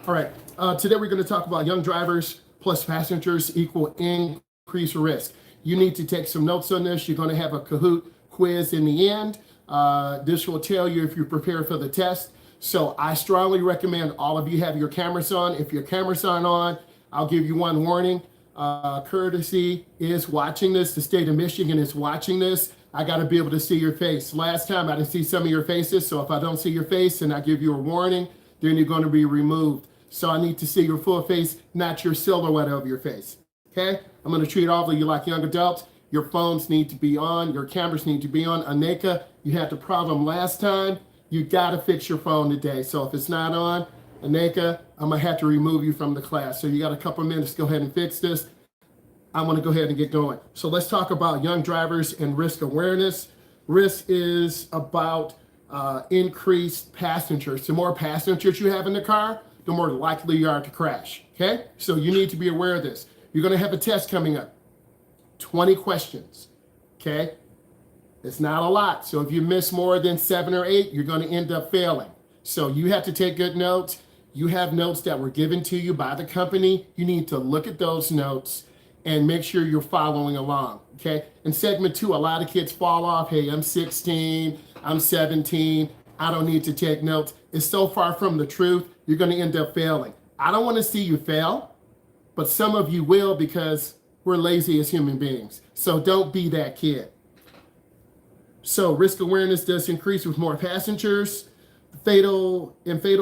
All right, today we're going to talk about young drivers plus passengers equal increased risk. You need to take some notes on this. You're going to have a Kahoot quiz in the end. This will tell you if you're prepared for the test. So I strongly recommend all of you have your cameras on. If your cameras aren't on, I'll give you one warning. Courtesy is watching this. The state of Michigan is watching this. I got to be able to see your face. Last time I didn't see some of your faces. So if I don't see your face and I give you a warning, then you're going to be removed. So I need to see your full face, not your silhouette of your face. Okay? I'm going to treat all of you like young adults. Your phones need to be on. Your cameras need to be on. Aneka, you had the problem last time. You got to fix your phone today. So if it's not on, Aneka, I'm going to have to remove you from the class. So you got a couple minutes to go ahead and fix this. I'm going to go ahead and get going. So let's talk about young drivers and risk awareness. Risk is about increased passengers. The more passengers you have in the car, the more likely you are to crash. Okay? So you need to be aware of this. You're going to have a test coming up. 20 questions. Okay? It's not a lot. So if you miss more than 7 or 8, you're going to end up failing. So you have to take good notes. You have notes that were given to you by the company. You need to look at those notes and make sure you're following along. Okay? In segment 2, a lot of kids fall off. Hey, I'm 16. I'm 17. I don't need to take notes. It's so far from the truth. You're going to end up failing. I don't want to see you fail, but some of you will because we're lazy as human beings. So don't be that kid. So risk awareness does increase with more passengers. Fatal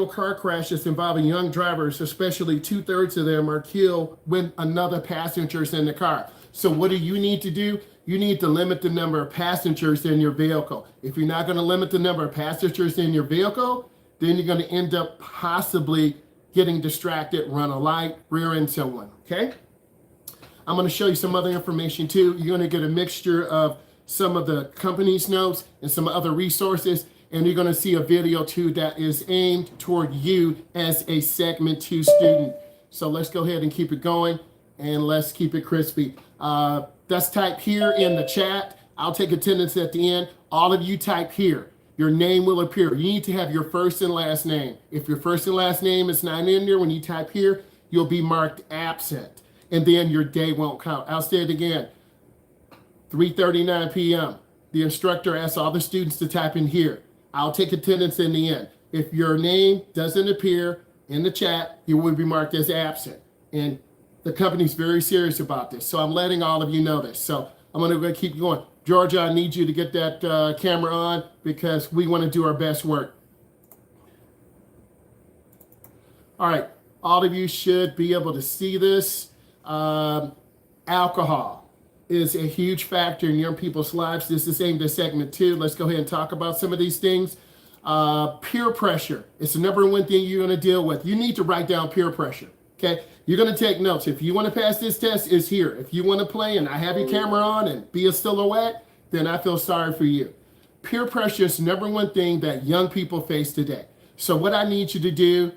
car crashes involving young drivers, especially 2/3 of them are killed when another passenger's in the car. So what do you need to do? You need to limit the number of passengers in your vehicle. If you're not going to limit the number of passengers in your vehicle, then you're going to end up possibly getting distracted, run a light, rear end someone, okay? I'm going to show you some other information too. You're going to get a mixture of some of the company's notes and some other resources, and you're going to see a video too that is aimed toward you as a segment 2 student. So let's go ahead and keep it going, and let's keep it crispy. Let's type here in the chat. I'll take attendance at the end. All of you type here. Your name will appear. You need to have your first and last name. If your first and last name is not in there when you type here, you'll be marked absent, and then your day won't count. I'll say it again. 3:39 p.m. The instructor asks all the students to type in here. I'll take attendance in the end. If your name doesn't appear in the chat, you will be marked as absent. And the company's very serious about this. So I'm letting all of you know this. So I'm going to keep going. Georgia, I need you to get that camera on because we want to do our best work. All right. All of you should be able to see this. Alcohol is a huge factor in young people's lives. This is aimed at segment 2. Let's go ahead and talk about some of these things. Peer pressure. It's the number one thing you're going to deal with. You need to write down peer pressure. Okay? You're going to take notes. If you want to pass this test, it's here. If you want to play and I have your camera on and be a silhouette, then I feel sorry for you. Peer pressure is the number one thing that young people face today. So what I need you to do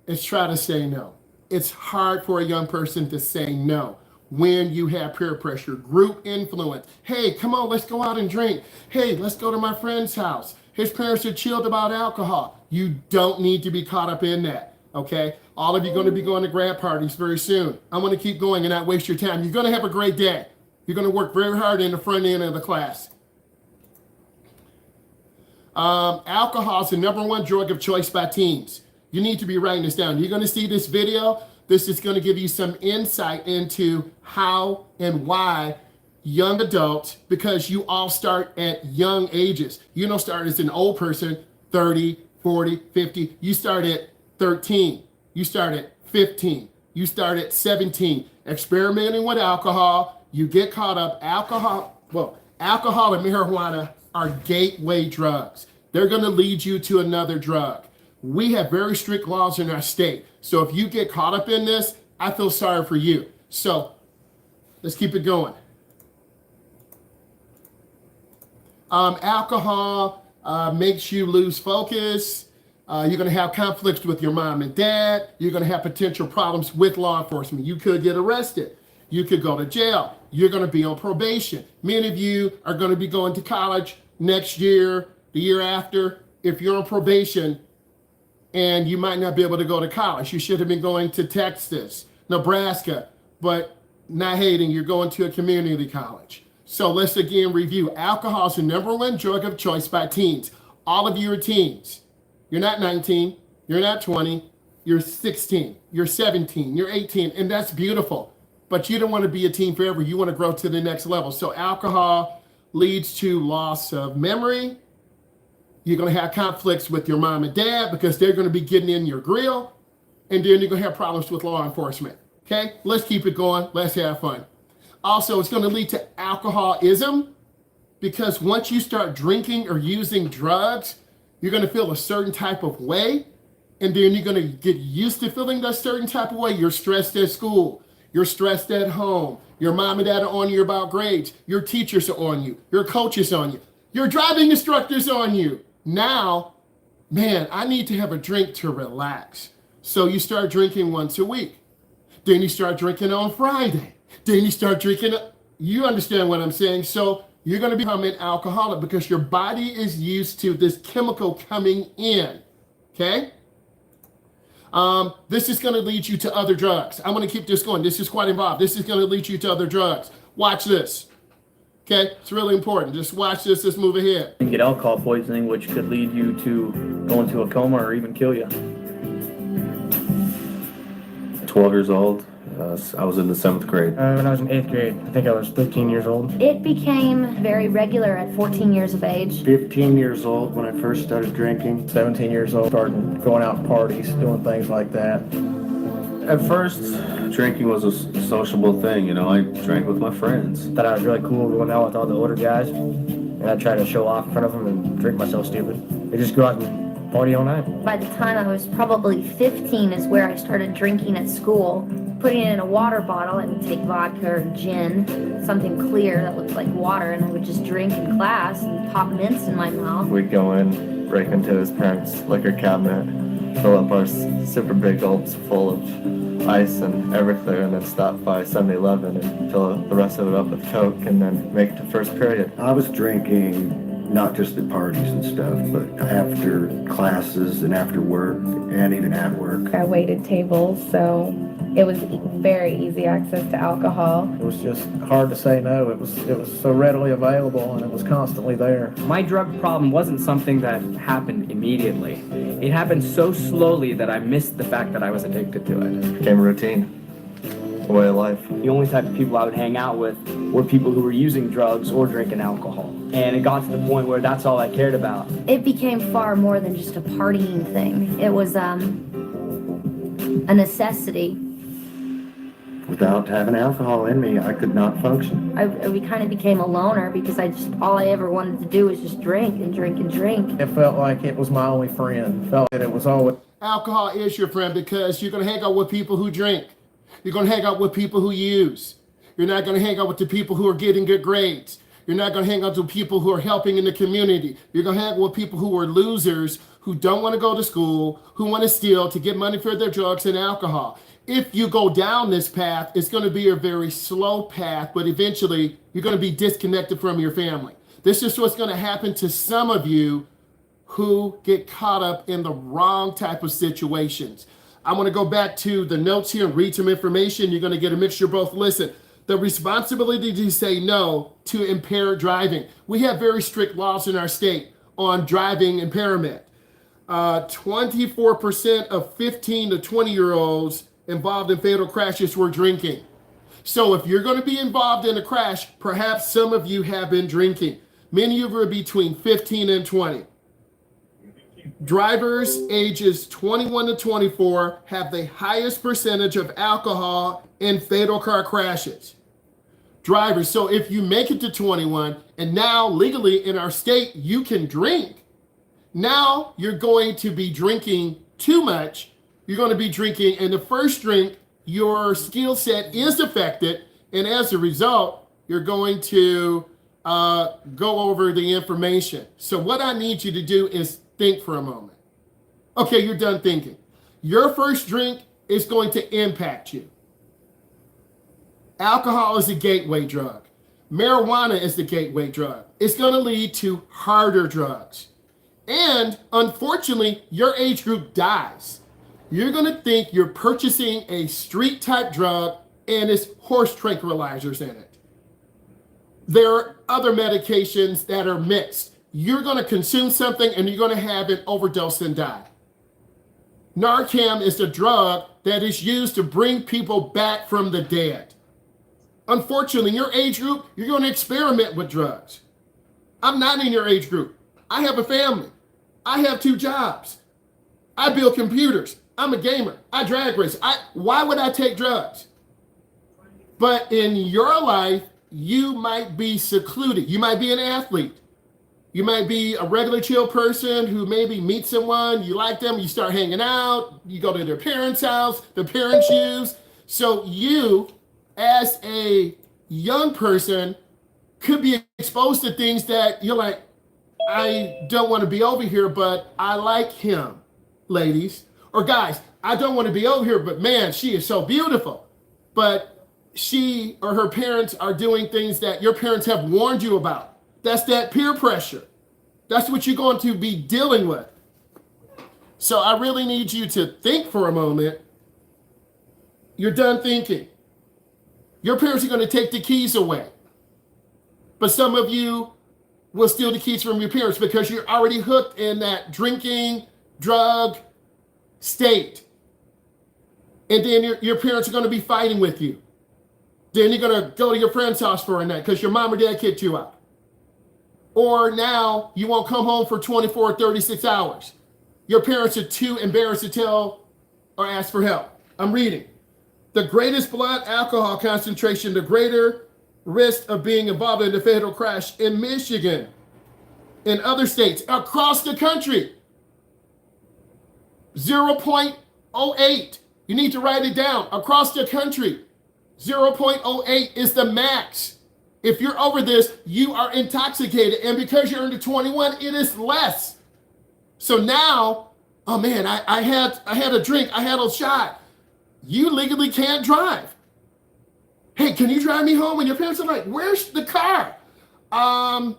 is try to say no. It's hard for a young person to say no when you have peer pressure. Group influence. Hey, come on, let's go out and drink. Hey, let's go to my friend's house. His parents are chilled about alcohol. You don't need to be caught up in that, okay? All of you are going to be going to grad parties very soon. I'm going to keep going and not waste your time. You're going to have a great day. You're going to work very hard in the front end of the class. Alcohol is the number one drug of choice by teens. You need to be writing this down. You're going to see this video. This is going to give you some insight into how and why young adults, because you all start at young ages. You don't start as an old person, 30, 40, 50. You start at 13. You start at 15. You start at 17. Experimenting with alcohol. You get caught up. Alcohol and marijuana are gateway drugs. They're going to lead you to another drug. We have very strict laws in our state. So if you get caught up in this, I feel sorry for you. So let's keep it going. Alcohol makes you lose focus. You're going to have conflicts with your mom and dad. You're going to have potential problems with law enforcement. You could get arrested. You could go to jail. You're going to be on probation. Many of you are going to be going to college next year, the year after. If you're on probation, and you might not be able to go to college. You should have been going to Texas, Nebraska, but not hating, you're going to a community college. So let's again review. Alcohol is the #1 drug of choice by teens. All of you are teens. You're not 19, you're not 20, you're 16, you're 17, you're 18, and that's beautiful. But you don't want to be a teen forever. You want to grow to the next level. So alcohol leads to loss of memory. You're going to have conflicts with your mom and dad because they're going to be getting in your grill. And then you're going to have problems with law enforcement. Okay, let's keep it going. Let's have fun. Also, it's going to lead to alcoholism because once you start drinking or using drugs, you're going to feel a certain type of way. And then you're going to get used to feeling that certain type of way. You're stressed at school. You're stressed at home. Your mom and dad are on you about grades. Your teachers are on you. Your coaches on you. Your driving instructor's on you. Now, man, I need to have a drink to relax. So you start drinking once a week. Then you start drinking on Friday. Then you start drinking. You understand what I'm saying? So you're going to become an alcoholic because your body is used to this chemical coming in. Okay? This is going to lead you to other drugs. I'm going to keep this going. This is quite involved. This is going to lead you to other drugs. Watch this. Okay? It's really important. Just watch this. Let's move ahead. You get alcohol poisoning, which could lead you to go into a coma or even kill you. 12 years old. I was in the 7th grade. When I was in 8th grade, I think I was 13 years old. It became very regular at 14 years of age. 15 years old when I first started drinking. 17 years old, started going out to parties, doing things like that. At first, drinking was a sociable thing, you know. I drank with my friends. Thought I was really cool going out with all the older guys, and I'd try to show off in front of them and drink myself stupid. They just go out and party all night. By the time I was probably 15 is where I started drinking at school. Putting it in a water bottle, I would take vodka or gin, something clear that looked like water, and I would just drink in class and pop mints in my mouth. We'd go in, break into his parents' liquor cabinet, fill up our super big gulps full of ice and Everclear, and then stop by 7-Eleven and fill the rest of it up with Coke, and then make it to first period. I was drinking not just at parties and stuff, but after classes and after work and even at work. I waited tables, so it was very easy access to alcohol. It was just hard to say no. It was so readily available, and it was constantly there. My drug problem wasn't something that happened immediately. It happened so slowly that I missed the fact that I was addicted to it. It became a routine, a way of life. The only type of people I would hang out with were people who were using drugs or drinking alcohol. And it got to the point where that's all I cared about. It became far more than just a partying thing. It was a necessity. Without having alcohol in me, I could not function. We kind of became a loner because all I ever wanted to do was just drink and drink and drink. It felt like it was my only friend. Felt that it was always. Alcohol is your friend because you're going to hang out with people who drink. You're going to hang out with people who use. You're not going to hang out with the people who are getting good grades. You're not going to hang out with people who are helping in the community. You're going to hang out with people who are losers, who don't want to go to school, who want to steal to get money for their drugs and alcohol. If you go down this path, it's going to be a very slow path, but eventually you're going to be disconnected from your family. This is what's going to happen to some of you who get caught up in the wrong type of situations. I'm going to go back to the notes here and read some information. You're going to get a mixture of both. Listen, the responsibility to say no to impaired driving. We have very strict laws in our state on driving impairment. 24% of 15 to 20-year-olds involved in fatal crashes were drinking. So if you're going to be involved in a crash, perhaps some of you have been drinking. Many of you are between 15 and 20. Drivers ages 21 to 24 have the highest percentage of alcohol in fatal car crashes. Drivers, so if you make it to 21 and now legally in our state you can drink, now you're going to be drinking too much. You're going to be drinking, and the first drink, your skill set is affected, and as a result, you're going to go over the information. So what I need you to do is think for a moment. Okay, you're done thinking. Your first drink is going to impact you. Alcohol is a gateway drug. Marijuana is the gateway drug. It's going to lead to harder drugs. And unfortunately, your age group dies. You're going to think you're purchasing a street type drug and it's horse tranquilizers in it. There are other medications that are mixed. You're going to consume something and you're going to have an overdose and die. Narcan is a drug that is used to bring people back from the dead. Unfortunately, in your age group, you're going to experiment with drugs. I'm not in your age group. I have a family. I have 2 jobs. I build computers. I'm a gamer. I drag race. Why would I take drugs? But in your life, you might be secluded. You might be an athlete. You might be a regular chill person who maybe meets someone, you like them, you start hanging out, you go to their parents' house, the parents use. So you, as a young person, could be exposed to things that you're like, I don't want to be over here, but I like him, ladies. Or guys, I don't want to be over here, but man, she is so beautiful. But she or her parents are doing things that your parents have warned you about. That's that peer pressure. That's what you're going to be dealing with. So I really need you to think for a moment. You're done thinking. Your parents are going to take the keys away. But some of you will steal the keys from your parents because you're already hooked in that drinking, drug state. And then your parents are going to be fighting with you. Then you're going to go to your friend's house for a night because your mom or dad kicked you out. Or now you won't come home for 24 or 36 hours. Your parents are too embarrassed to tell or ask for help. I'm reading. The greatest blood alcohol concentration, the greater risk of being involved in a fatal crash in Michigan, in other states, across the country. 0.08. You need to write it down. Across the country, 0.08 is the max. If you're over this, you are intoxicated. And because you're under 21, it is less. So now, oh man, I had a drink, I had a shot. You legally can't drive. Hey, can you drive me home? And your parents are like, where's the car? I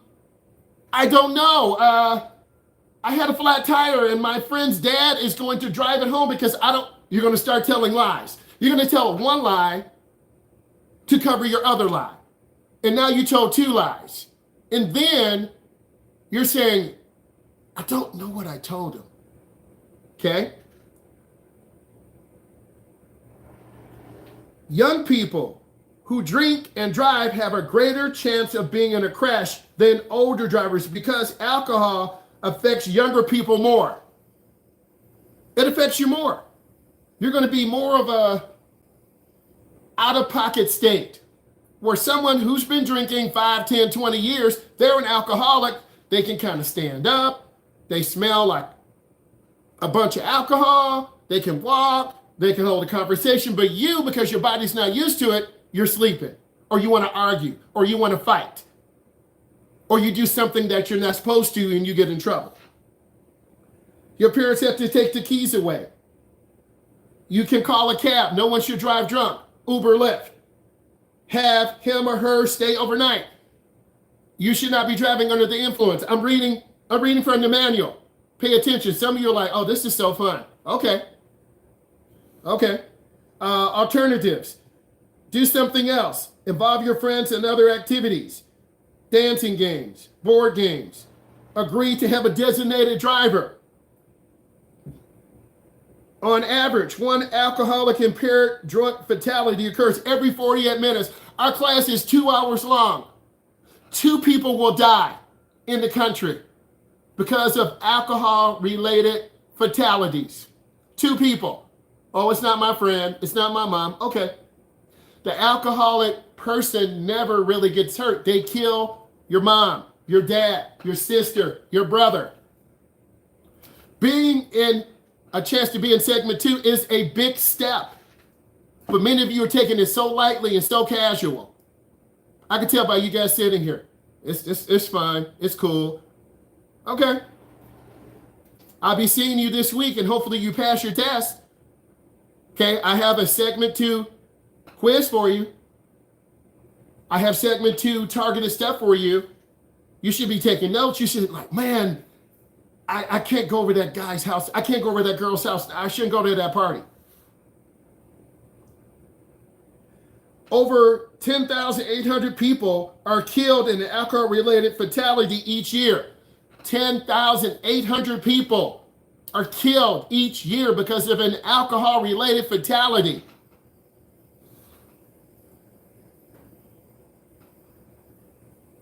don't know. I had a flat tire and my friend's dad is going to drive it home because you're going to start telling lies. You're going to tell one lie to cover your other lie. And now you told 2 lies. And then you're saying, I don't know what I told him. Okay? Young people who drink and drive have a greater chance of being in a crash than older drivers because alcohol affects younger people more. It affects you more. You're going to be more of a out-of-pocket state. Where someone who's been drinking 5, 10, 20 years, they're an alcoholic, they can kind of stand up, they smell like a bunch of alcohol, they can walk, they can hold a conversation, but you, because your body's not used to it, you're sleeping, or you want to argue, or you want to fight, or you do something that you're not supposed to and you get in trouble. Your parents have to take the keys away. You can call a cab, no one should drive drunk, Uber, Lyft. Have him or her stay overnight. You should not be driving under the influence. I'm reading from the manual. Pay attention. Some of you are like, oh, this is so fun. Okay. Alternatives. Do something else. Involve your friends in other activities. Dancing games, board games. Agree to have a designated driver. On average, 1 alcoholic impaired drunk fatality occurs every 48 minutes. Our class is 2 hours long. 2 people will die in the country because of alcohol-related fatalities. 2 people. Oh, it's not my friend. It's not my mom. Okay. The alcoholic person never really gets hurt. They kill your mom, your dad, your sister, your brother. Being in a chance to be in segment 2 is a big step. But many of you are taking it so lightly and so casual. I can tell by you guys sitting here. It's fine. It's cool. Okay. I'll be seeing you this week and hopefully you pass your test. Okay, I have a segment 2 quiz for you. I have segment 2 targeted stuff for you. You should be taking notes. You should be like, man, I can't go over to that guy's house. I can't go over to that girl's house. I shouldn't go to that party. Over 10,800 people are killed in an alcohol-related fatality each year. 10,800 people are killed each year because of an alcohol-related fatality.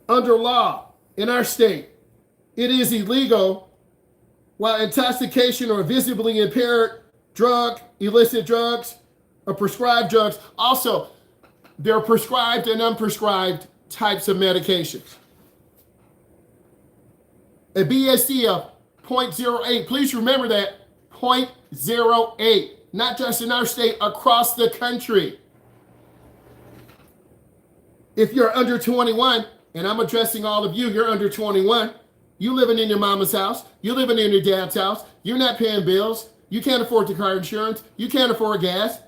Under law in our state, it is illegal while intoxication or visibly impaired drug, illicit drugs, or prescribed drugs. Also, there are prescribed and unprescribed types of medications. A BSC of 0.08, please remember that, 0.08, not just in our state, across the country. If you're under 21, and I'm addressing all of you, you're under 21, you living in your mama's house, you're living in your dad's house, you're not paying bills, you can't afford the car insurance, you can't afford gas,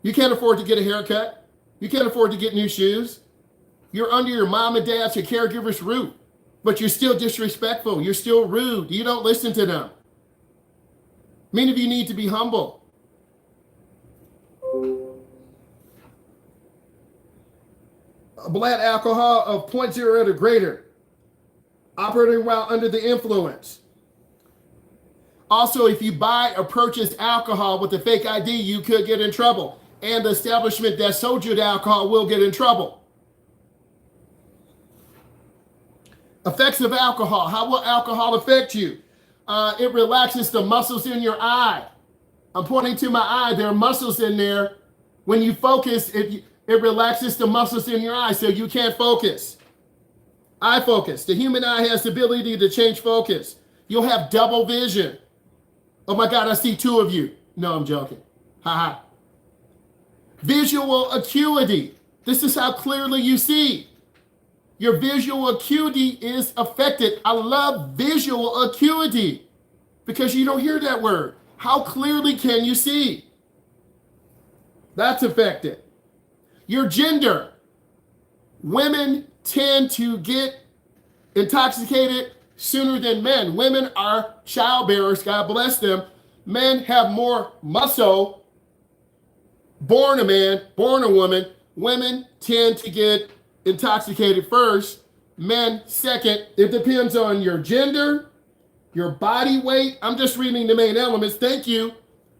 you can't afford to get a haircut, you can't afford to get new shoes, you're under your mom and dad's, your caregiver's roof, but you're still disrespectful, you're still rude, you don't listen to them. Many of you need to be humble. Blood alcohol of 0.0 or greater, operating while under the influence. Also, if you buy or purchase alcohol with a fake ID, you could get in trouble. And the establishment that sold you the alcohol will get in trouble. Effects of alcohol. How will alcohol affect you? It relaxes the muscles in your eye. I'm pointing to my eye. There are muscles in there. When you focus, it relaxes the muscles in your eye so you can't focus. Eye focus. The human eye has the ability to change focus. You'll have double vision. Oh my God, I see two of you. No, I'm joking. Ha. Visual acuity. This is how clearly you see. Your visual acuity is affected. I love visual acuity because you don't hear that word. How clearly can you see? That's affected. Your gender. Women tend to get intoxicated sooner than men. Women are childbearers, God bless them. Men have more muscle. Born a man, born a woman. Women tend to get intoxicated first, men second. It depends on your gender, your body weight. I'm just reading the main elements. Thank you.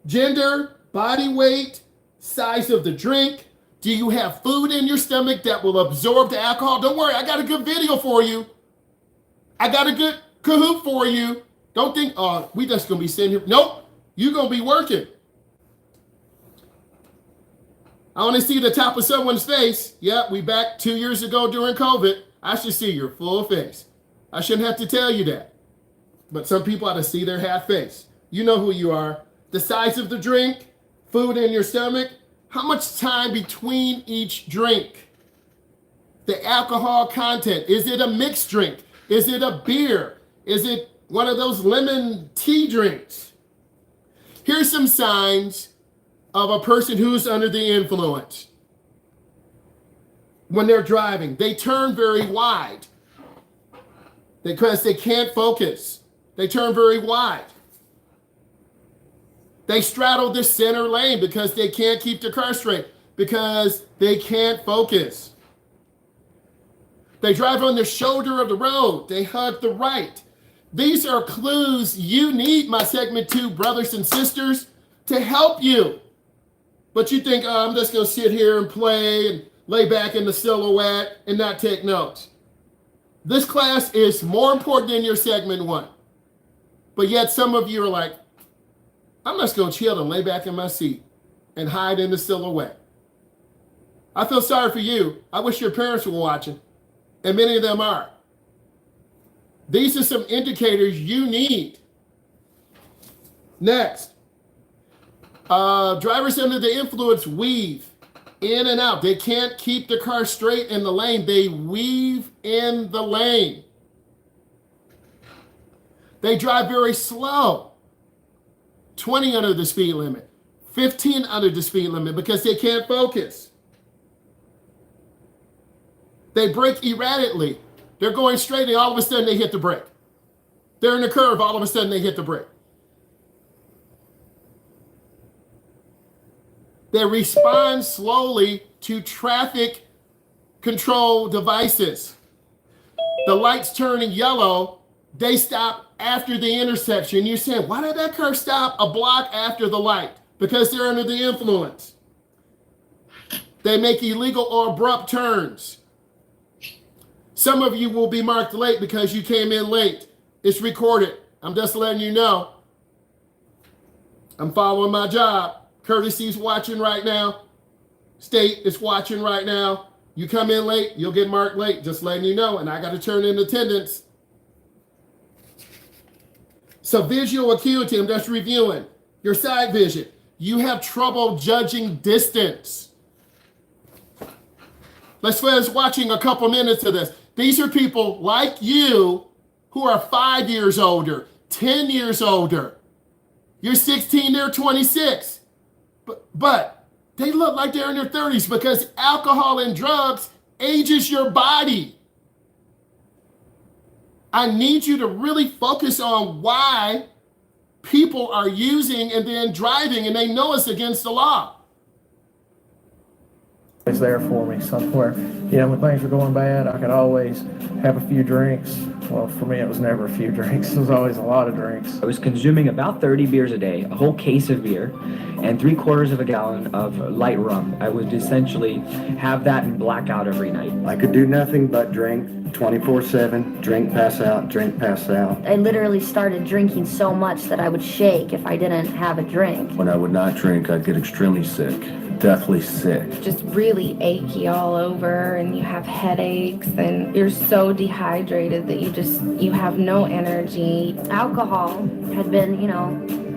Gender, body weight, size of the drink. Do you have food in your stomach that will absorb the alcohol? Don't worry, I got a good video for you. I got a good Kahoot for you. Don't think, oh, we just gonna be sitting here. Nope, you're gonna be working. I want to see the top of someone's face. Yep, we back 2 years ago during COVID. I should see your full face. I shouldn't have to tell you that. But some people ought to see their half face. You know who you are. The size of the drink, food in your stomach, how much time between each drink? The alcohol content. Is it a mixed drink? Is it a beer? Is it one of those lemon tea drinks? Here's some signs of a person who's under the influence. When they're driving, they turn very wide because they can't focus. They turn very wide. They straddle the center lane because they can't keep the car straight, because they can't focus. They drive on the shoulder of the road. They hug the right. These are clues you need, my segment 2 brothers and sisters, to help you. But you think, oh, I'm just going to sit here and play and lay back in the silhouette and not take notes. This class is more important than your segment 1. But yet some of you are like, I'm just going to chill and lay back in my seat and hide in the silhouette. I feel sorry for you. I wish your parents were watching, and many of them are. These are some indicators you need. Next. Drivers under the influence weave in and out. They can't keep the car straight in the lane. They weave in the lane. They drive very slow. 20 under the speed limit. 15 under the speed limit because they can't focus. They brake erratically. They're going straight and all of a sudden they hit the brake. They're in the curve, all of a sudden they hit the brake. They respond slowly to traffic control devices. The light's turning yellow, they stop after the intersection. You're saying, why did that car stop a block after the light? Because they're under the influence. They make illegal or abrupt turns. Some of you will be marked late because you came in late. It's recorded. I'm just letting you know. I'm following my job. Courtesy's watching right now. State is watching right now. You come in late, you'll get marked late, just letting you know, and I got to turn in attendance. So visual acuity, I'm just reviewing. Your side vision. You have trouble judging distance. Let's finish watching a couple minutes of this. These are people like you who are 5 years older, 10 years older. You're 16, they're 26. But they look like they're in their 30s because alcohol and drugs ages your body. I need you to really focus on why people are using and then driving, and they know it's against the law. It's there for me somewhere. When things were going bad, I could always have a few drinks. Well, for me, it was never a few drinks. It was always a lot of drinks. I was consuming about 30 beers a day, a whole case of beer, and 3/4 of a gallon of light rum. I would essentially have that and black out every night. I could do nothing but drink 24/7, drink, pass out, drink, pass out. I literally started drinking so much that I would shake if I didn't have a drink. When I would not drink, I'd get extremely sick, deathly sick. Just really achy all over, and you have headaches, and you're so dehydrated that you have no energy. Alcohol had been,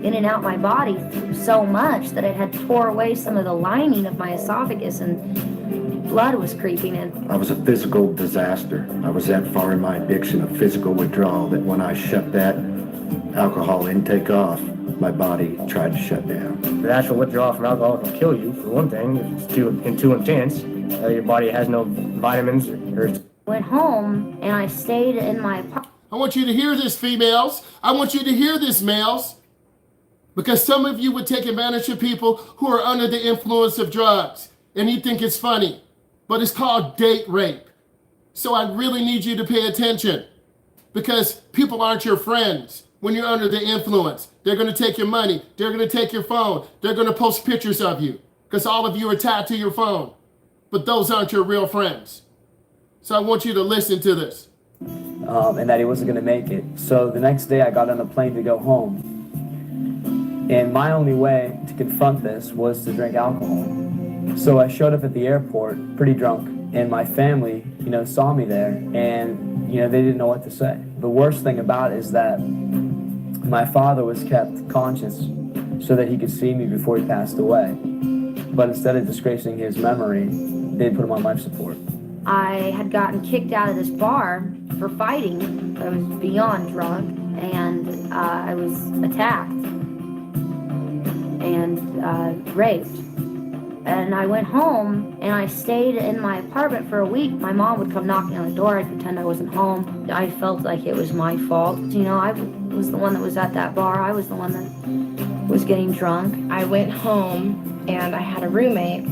in and out my body so much that it had tore away some of the lining of my esophagus, and blood was creeping in. I was a physical disaster. I was that far in my addiction of physical withdrawal that when I shut that alcohol intake off, my body tried to shut down. The actual withdrawal from alcohol can kill you, for one thing, if it's too intense. Your body has no vitamins or Went home and I stayed in my apartment. I want you to hear this, females. I want you to hear this, males. Because some of you would take advantage of people who are under the influence of drugs, and you think it's funny, but it's called date rape. So I really need you to pay attention, because people aren't your friends when you're under the influence. They're going to take your money. They're going to take your phone. They're going to post pictures of you, because all of you are tied to your phone. But those aren't your real friends. So I want you to listen to this. And that he wasn't going to make it. So the next day I got on a plane to go home. And my only way to confront this was to drink alcohol. So I showed up at the airport pretty drunk, and my family, saw me there, and, they didn't know what to say. The worst thing about it is that my father was kept conscious so that he could see me before he passed away. But instead of disgracing his memory, they put him on life support. I had gotten kicked out of this bar for fighting. I was beyond drunk, and I was attacked and raped. And I went home and I stayed in my apartment for a week. My mom would come knocking on the door. I'd pretend I wasn't home. I felt like it was my fault. I was the one that was at that bar. I was the one that was getting drunk. I went home and I had a roommate,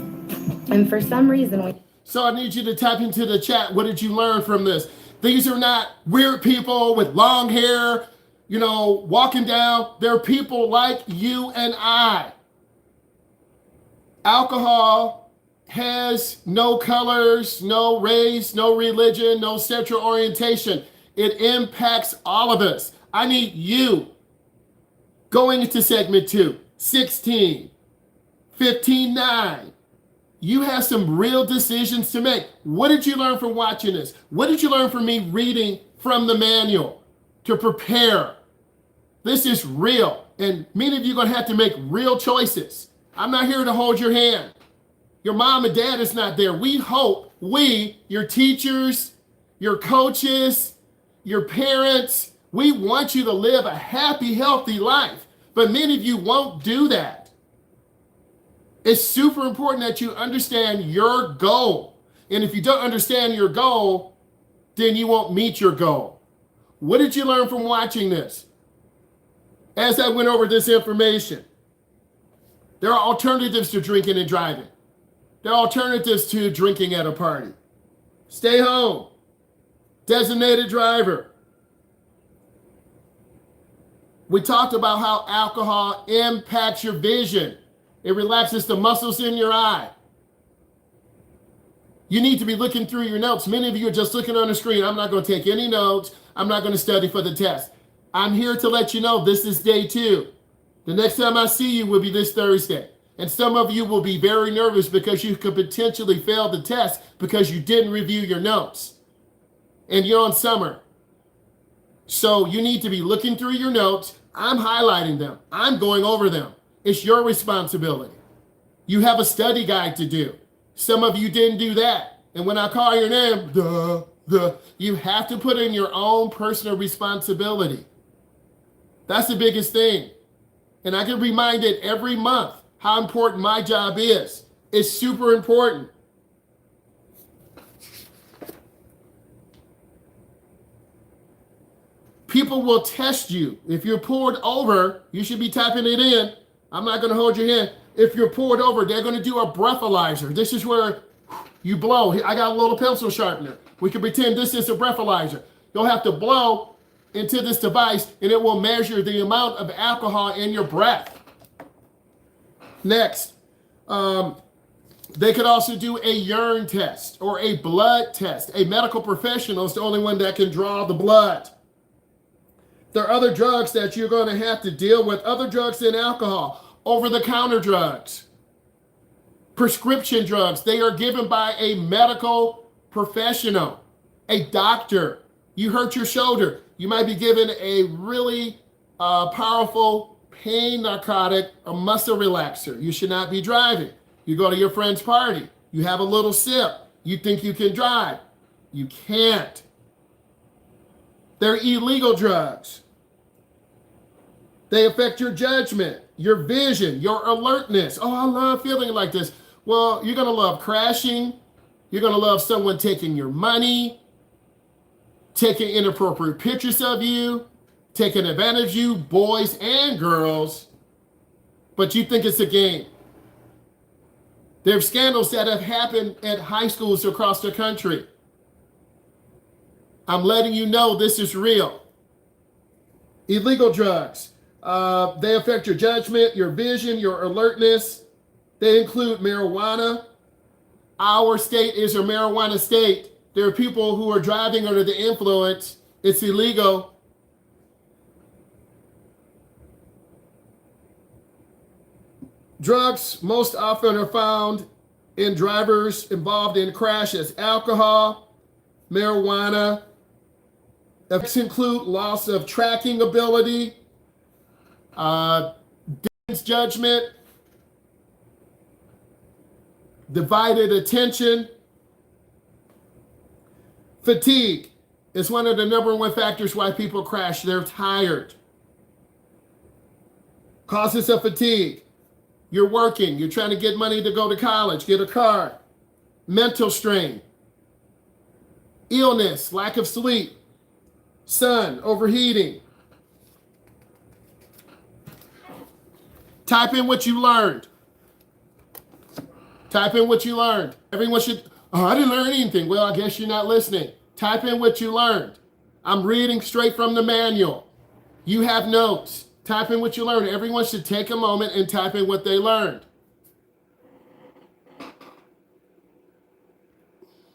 and for some reason So I need you to type into the chat, what did you learn from this? These are not weird people with long hair, walking down. They're people like you and I. Alcohol has no colors, no race, no religion, no sexual orientation. It impacts all of us. I need you. Going into segment 2, 16, 15, 9. You have some real decisions to make. What did you learn from watching this? What did you learn from me reading from the manual to prepare? This is real, and many of you are going to have to make real choices. I'm not here to hold your hand. Your mom and dad is not there. We hope your teachers, your coaches, your parents, we want you to live a happy, healthy life, but many of you won't do that. It's super important that you understand your goal. And if you don't understand your goal, then you won't meet your goal. What did you learn from watching this? As I went over this information, there are alternatives to drinking and driving. There are alternatives to drinking at a party. Stay home. Designated driver. We talked about how alcohol impacts your vision. It relaxes the muscles in your eye. You need to be looking through your notes. Many of you are just looking on the screen. I'm not going to take any notes. I'm not going to study for the test. I'm here to let you know this is day 2. The next time I see you will be this Thursday. And some of you will be very nervous because you could potentially fail the test because you didn't review your notes. And you're on summer. So you need to be looking through your notes. I'm highlighting them. I'm going over them. It's your responsibility. You have a study guide to do. Some of you didn't do that. And when I call your name, you have to put in your own personal responsibility. That's the biggest thing. And I get reminded every month how important my job is. It's super important. People will test you. If you're pulled over, you should be typing it in. I'm not going to hold your hand. If you're pulled over, they're going to do a breathalyzer. This is where you blow. I got a little pencil sharpener. We can pretend this is a breathalyzer. You'll have to blow into this device, and it will measure the amount of alcohol in your breath. Next, they could also do a urine test or a blood test. A medical professional is the only one that can draw the blood. There are other drugs that you're going to have to deal with, other drugs than alcohol, over-the-counter drugs, prescription drugs. They are given by a medical professional, a doctor. You hurt your shoulder. You might be given a really powerful pain narcotic, a muscle relaxer. You should not be driving. You go to your friend's party. You have a little sip. You think you can drive. You can't. They're illegal drugs. They affect your judgment, your vision, your alertness. Oh, I love feeling like this. Well, you're going to love crashing. You're going to love someone taking your money, taking inappropriate pictures of you, taking advantage of you, boys and girls, but you think it's a game. There are scandals that have happened at high schools across the country. I'm letting you know this is real. Illegal drugs. They affect your judgment, your vision, your alertness. They include marijuana. Our state is a marijuana state. There are people who are driving under the influence. It's illegal. Drugs most often are found in drivers involved in crashes. Alcohol, marijuana. These include loss of tracking ability, judgment, divided attention. Fatigue is one of the number one factors why people crash. They're tired. Causes of fatigue. You're working. You're trying to get money to go to college, get a car. Mental strain. Illness, lack of sleep. Sun, overheating. Type in what you learned. Type in what you learned. Everyone should, oh, I didn't learn anything. Well, I guess you're not listening. Type in what you learned. I'm reading straight from the manual. You have notes. Type in what you learned. Everyone should take a moment and type in what they learned.